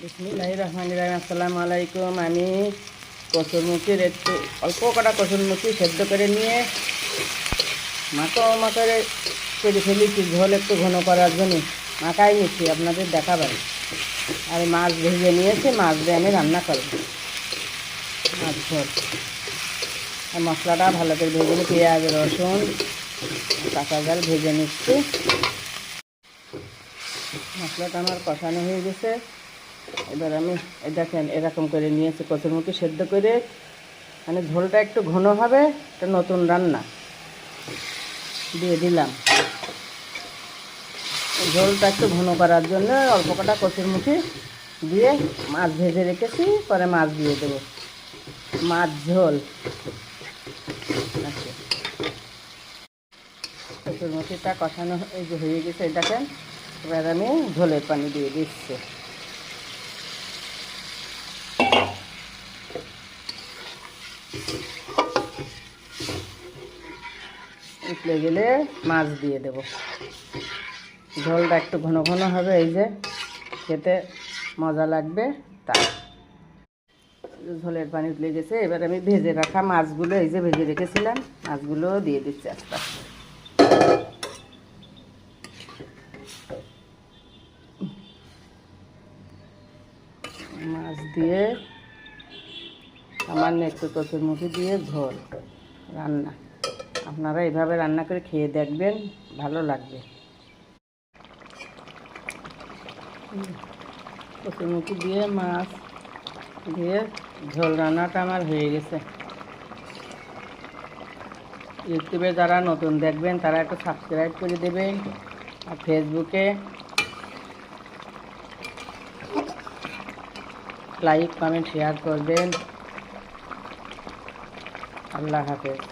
বিসমিল্লাহির রহমানির রহিম। আসসালামু আলাইকুম। আমি কসুরমুখির একটু অল্প কটা কসুরমুখি সেদ্ধ করে নিয়ে মাখা করে ফেলেছি ঝোল একটু ঘন করার জন্য মাখাই নিচ্ছি, আপনাদের দেখাবেন। আর মাছ ভেজে নিয়েছি, মাছ দিয়ে আমি রান্না করব মাছ ঝোল। আর মশলাটা ভালো করে ভেজে নিই, পেঁয়াজ রসুন কাঁচা ঝাল ভেজে নিচ্ছি। মশলাটা আমার কষানো হয়ে গেছে। এবার আমি দেখেন এরকম করে নিয়েছি কচুরমুখি সেদ্ধ করে, মানে ঝোলটা একটু ঘন হবে, একটা নতুন রান্না দিয়ে দিলাম। ঝোলটা একটু ঘন করার জন্য অল্প কটা কচুরমুখি দিয়ে মাছ ভেজে রেখেছি, পরে মাছ দিয়ে দেবো। মাছ ঝোল আচ্ছা, কচুরমুখিটা কষানো এই যে হয়ে গেছে, দেখেন। এবার আমি ঝোলের পানি দিয়ে দিচ্ছি। উঠলে গেলে মাছ দিয়ে দেব। ঝোলটা একটু ঘন ঘন হবে, এই যে খেতে মজা লাগবে তাই। ঝোলের পানি উঠলে গেছে, এবার আমি ভেজে রাখা মাছগুলো, এই যে ভেজে রেখেছিলাম মাছগুলো দিয়ে দিচ্ছি আস্তে আস্তে। মাছ দিয়ে সামান্য একটু কচুরমুখি দিয়ে ঝোল রান্না। আপনারা এইভাবে রান্না করে খেয়ে দেখবেন, ভালো লাগবে। কচুরমুখি দিয়ে মাছ দিয়ে ঝোল রান্নাটা আমার হয়ে গেছে। ইউটিউবে যারা নতুন দেখবেন তারা একটু সাবস্ক্রাইব করে দেবেন, আর ফেসবুকে লাইক কমেন্ট শেয়ার করবেন। আল্লাহ হাফেজ।